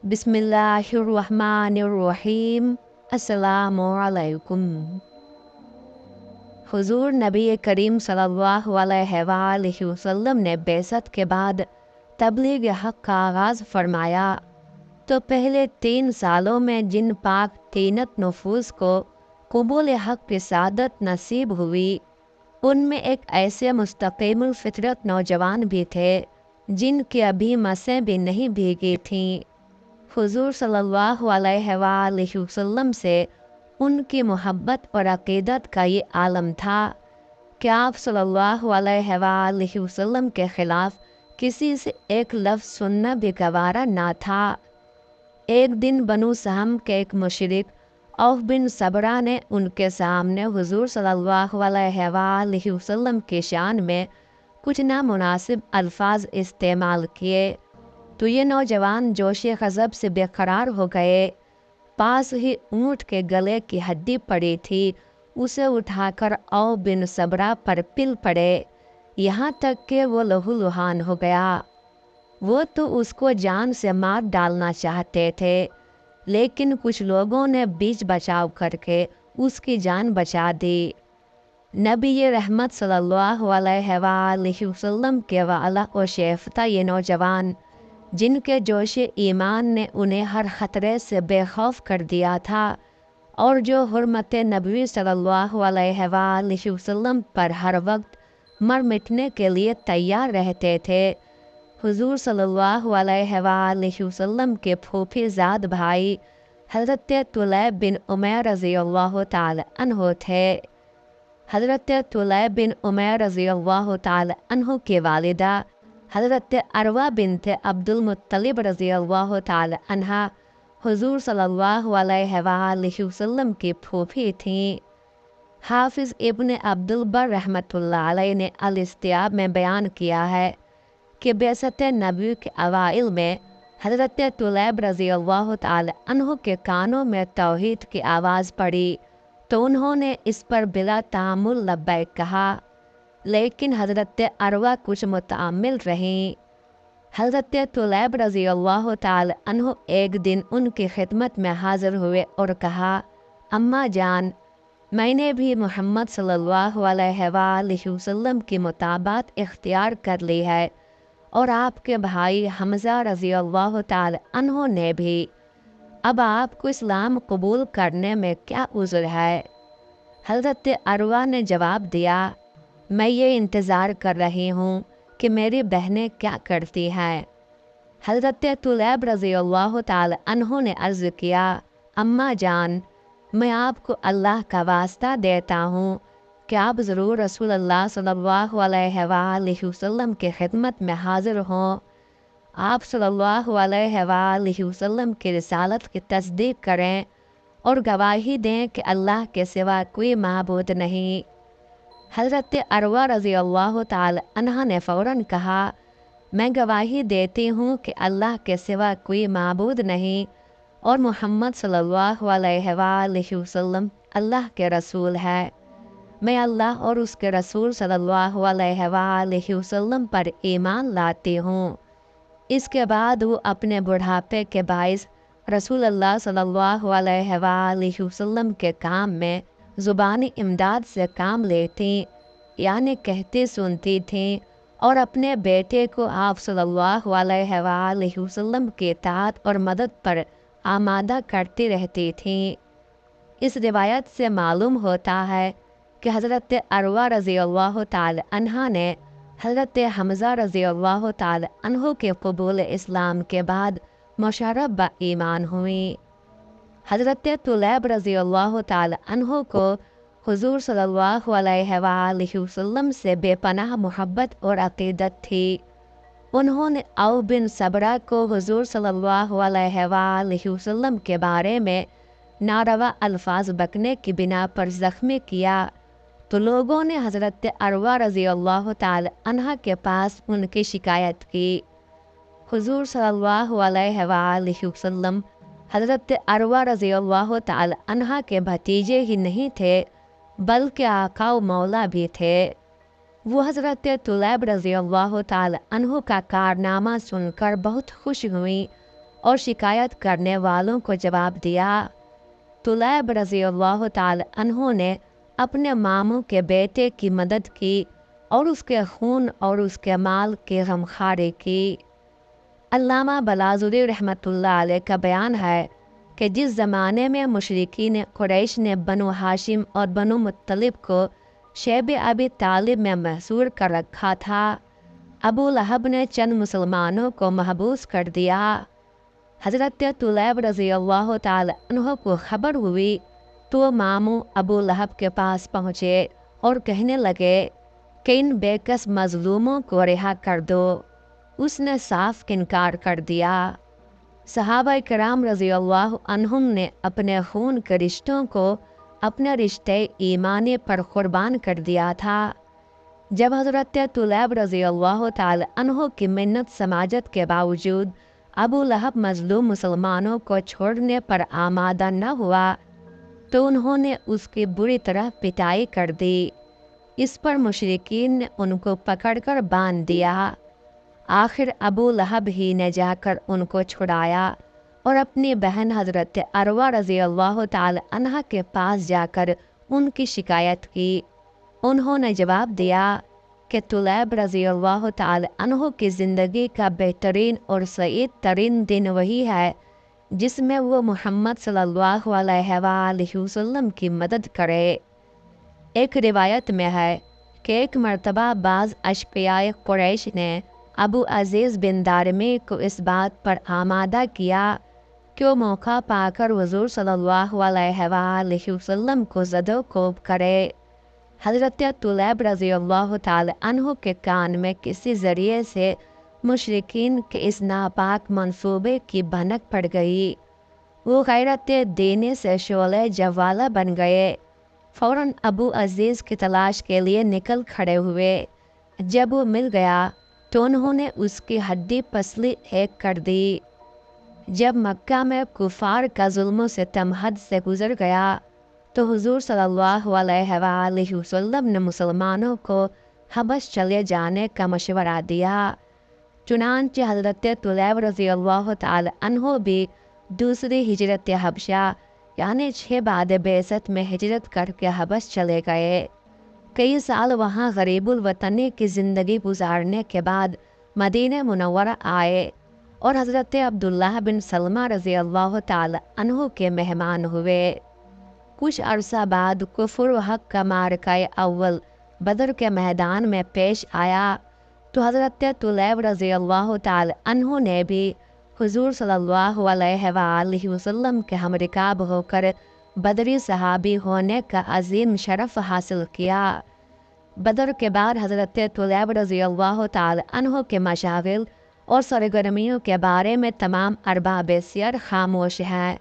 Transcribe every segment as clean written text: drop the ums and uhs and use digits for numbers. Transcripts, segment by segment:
बिस्मिल्लाहिर्रहमानिर्रहीम। अस्सलामुअलैकुम। हुजूर नबी करीम सल्लल्लाहु अलैहि वसल्लम ने बेसत के बाद तबलीग हक़ का आगाज़ फरमाया तो पहले 3 सालों में जिन पाक तीनत नफूस को कबूल हक़ की सादत नसीब हुई, उनमें एक ऐसे मुस्तक़ीमुल फ़ितरत नौजवान भी थे जिनकी अभी मसें भी नहीं भीगी थीं। हुजूर सल्लल्लाहु अलैहि वसल्लम से उनकी मोहब्बत और अक़ीदत का ये आलम था कि आप सल्लल्लाहु अलैहि वसल्लम के ख़िलाफ़ किसी से एक लफ्ज़ सुनना भी गवारा ना था। एक दिन बनु सहम के एक मुशरिक औफ बिन सबरा ने उनके सामने हुजूर सल्लल्लाहु अलैहि वसल्लम की शान में कुछ नामुनासिब अल्फाज इस्तेमाल किए तो ये नौजवान जोशे ग़ज़ब से बेकरार हो गए। पास ही ऊँट के गले की हड्डी पड़ी थी, उसे उठाकर औफ बिन सबरा पर पिल पड़े, यहाँ तक कि वो लहूलुहान हो गया। वो तो उसको जान से मार डालना चाहते थे, लेकिन कुछ लोगों ने बीच बचाव करके उसकी जान बचा दी। नबी रहमत सल्लल्लाहु अलैहि वसल्लम के वाला और शेफ़ता ये नौजवान जिनके जोश ईमान ने उन्हें हर ख़तरे से बेखौफ कर दिया था और जो हुर्मत नबी सल्लल्लाहु अलैहि वसल्लम पर हर वक्त मर मिटने के लिए तैयार रहते थे, हुजूर सल्लल्लाहु अलैहि वसल्लम के फूफीज़ाद भाई हज़रत तुलैब बिन उमैर रज़ियल्लाहु ताला अन्हु थे। हज़रत तुलैब बिन उमैर रज़ियल्लाहु ताला अन्हु की वालिदा हज़रत अरवा बिनत अब्दुल मुत्तलिब रज़ियल्लाहु ताला अन्हा हुजूर सल्लल्लाहु अलैहि वसल्लम की फूफी थीं। हाफिज़ इब्न अब्दुल बर रहमतुल्लाह अलैह ने अल-इस्तियाब में बयान किया है कि बेसत नबी के अवाइल में हज़रत तुलैब रज़ियल्लाहु ताला अन्हु के कानों में तौहीद की आवाज़ पड़ी तो उन्होंने इस पर बिला तामुल लब्बैक कहा, लेकिन हज़रत अरवा कुछ मुतअम्मिल रहीं। हज़रत तुलैब रज़ियल्लाहु ताला अन्हु एक दिन उनकी खिदमत में हाज़िर हुए और कहा, अम्मा जान, मैंने भी मोहम्मद सल्लल्लाहु अलैहि वसल्लम की मुताबात इख्तियार कर ली है और आपके भाई हमज़ा रज़ियल्लाहु ताला अन्हु ने भी। अब आपको इस्लाम कबूल करने में क्या उज़्र है? हज़रत अरवा ने जवाब दिया, मैं ये इंतज़ार कर रही हूँ कि मेरी बहनें क्या करती हैं। हज़रत तुलैब रज़ियल्लाहु ताला अन्हु ने अर्ज़ किया, अम्मा जान, मैं आपको अल्लाह का वास्ता देता हूँ कि आप ज़रूर रसूलुल्लाह सल्लल्लाहु अलैहि वसल्लम की खिदमत में हाज़िर हों। आप सल्लल्लाहु अलैहि वसल्लम की रिसालत की तस्दीक करें और गवाही दें कि अल्लाह के सिवा कोई माबूद नहीं। हज़रत अरवा रज़ियल्लाहु ताला अन्हा ने फ़ौरन कहा, मैं गवाही देती हूँ कि अल्लाह के सिवा कोई माबूद नहीं और मोहम्मद सल्लल्लाहु अलैहि वसल्लम अल्लाह के रसूल है। मैं अल्लाह और उसके रसूल सल्लल्लाहु अलैहि वसल्लम पर ईमान लाती हूँ। इसके बाद वो अपने बुढ़ापे के बाइस रसूलुल्लाह सल्लल्लाहु अलैहि वसल्लम के काम में ज़ुबानी इमदाद से काम लेती, यानी कहती सुनती थीं और अपने बेटे को आप सल्लल्लाहु अलैहि वसल्लम के इताअत और मदद पर आमादा करती रहती थीं। इस रिवायत से मालूम होता है कि हज़रत अरवा रज़ियल्लाहु ताला अन्हा ने हज़रत हमज़ा रज़ियल्लाहु ताला अन्हु के कबूल इस्लाम के बाद मुशर्रफ ब ईमान हुई। हज़रत तुलैब रज़ियल्लाहु ताला अन्हु को हुजूर सल्लल्लाहु अलैहि वसल्लम से बेपनाह मोहब्बत और अक़ीदत थी। उन्होंने औफ बिन सबरा को हुजूर सल्लल्लाहु अलैहि वसल्लम के बारे में नारवा अल्फाज बकने की बिना पर ज़ख्मी किया तो लोगों ने हज़रत अरवा रज़ियल्लाहु ताला अन्हा के पास उनकी शिकायत की। हुजूर सल्लल्लाहु अलैहि वसल्लम हज़रत अरवा रज़ियल्लाहु ताला अन्हा के भतीजे ही नहीं थे बल्कि आका व मौला भी थे। वो हज़रत तुलैब रज़ियल्लाहु ताला अन्हु का कारनामा सुनकर बहुत खुश हुई اور شکایت کرنے والوں کو جواب دیا۔ طلیب رضی اللہ تعالی عنہ نے اپنے ماموں کے بیٹے کی مدد کی اور اس کے خون اور اس کے مال کی غمخواری کی۔ علامہ بلازوری رحمۃ اللہ علیہ کا بیان ہے کہ جس زمانے میں مشرکین قریش نے بنو ہاشم اور بنو مطلب کو شیب ابی طالب میں محصور کر رکھا تھا، ابو لہب نے چند مسلمانوں کو محبوس کر دیا۔ حضرت طلیب رضی اللہ تعالی عنہ کو خبر ہوئی تو ماموں ابو لہب کے پاس پہنچے اور کہنے لگے کہ ان بے کس مظلوموں کو رہا کر دو۔ اس نے صاف انکار کر دیا۔ صحابہ کرام رضی اللہ عنہم نے اپنے خون کے رشتوں کو اپنے رشتے ایمانی پر قربان کر دیا تھا۔ جب حضرت طلیب رضی اللہ تعالی عنہ کی منت سماجت کے باوجود ابو لہب مظلوم مسلمانوں کو چھوڑنے پر آمادہ نہ ہوا تو انہوں نے اس کی بری طرح پٹائی کر دی۔ اس پر مشرکین نے ان کو پکڑ کر باندھ دیا۔ آخر ابو لہب ہی نے جا کر ان کو چھڑایا اور اپنی بہن حضرت عروہ رضی اللہ تعالی عنہ کے پاس جا کر ان کی شکایت کی۔ انہوں نے جواب دیا کہ طلیب رضی اللہ تعالی عنہ کی زندگی کا بہترین اور سعید ترین دن وہی ہے جس میں وہ محمد صلی اللہ علیہ وآلہ وسلم کی مدد کرے۔ ایک روایت میں ہے کہ ایک مرتبہ بعض اشقیاء قریش نے ابو عزیز بن دارمی کو اس بات پر آمادہ کیا کہ وہ موقع پا کر حضور صلی اللہ علیہ وآلہ وسلم کو زد و کوب کرے۔ حضرت طلیب رضی اللہ تعالی عنہ کے کان میں کسی ذریعے سے مشرکین کے اس ناپاک منصوبے کی بھنک پڑ گئی۔ وہ غیرت دینی سے شعلہ جوالہ بن گئے۔ فوراً ابو عزیز کی تلاش کے لیے نکل کھڑے ہوئے۔ جب وہ مل گیا تو انہوں نے اس کی ہڈی پسلی ایک کر دی۔ جب مکہ میں کفار کا ظلم و ستم حد سے گزر گیا تو حضور صلی اللہ علیہ وآلہ وسلم نے مسلمانوں کو حبش چلے جانے کا مشورہ دیا۔ چنانچہ حضرت طلیب رضی اللہ تعالی عنہ بھی دوسری ہجرت حبشہ یعنی 6 بعد بعثت میں ہجرت کر کے حبش چلے گئے۔ کئی سال وہاں غریب الوطنی کی زندگی گزارنے کے بعد مدینہ منورہ آئے اور حضرت عبداللہ بن سلمہ رضی اللہ تعالی عنہ کے مہمان ہوئے۔ کچھ عرصہ بعد کفر و حق کا معرکہ اول بدر کے میدان میں پیش آیا تو حضرت طلیب رضی اللہ تعالی عنہ نے بھی حضور صلی اللہ علیہ وآلہ وسلم کے ہمرکاب ہو کر بدری صحابی ہونے کا عظیم شرف حاصل کیا۔ بدر کے بعد حضرت طلیب رضی اللہ تعالی عنہ کے مشاغل اور سرگرمیوں کے بارے میں تمام ارباب سیر خاموش ہیں۔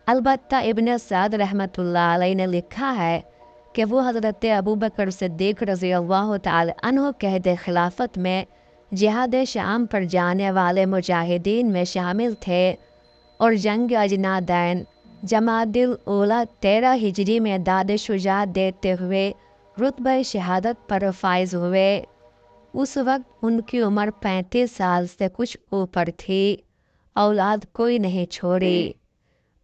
البتہ ابن سعد رحمۃ اللہ علیہ نے لکھا ہے کہ وہ حضرت ابوبکر صدیق رضی اللہ تعالی عنہ کے عہد خلافت میں جہاد شام پر جانے والے مجاہدین میں شامل تھے اور جنگ اجنادین جمادی الاولیٰ 13 ہجری میں داد شجاعت دیتے ہوئے رتبہ شہادت پر فائز ہوئے۔ اس وقت ان کی عمر 35 سال سے کچھ اوپر تھی۔ اولاد کوئی نہیں چھوڑی۔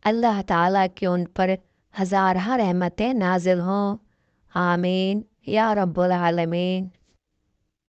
اللہ تعالیٰ کی ان پر ہزارہ رحمتیں نازل ہوں، آمین یا رب العالمین۔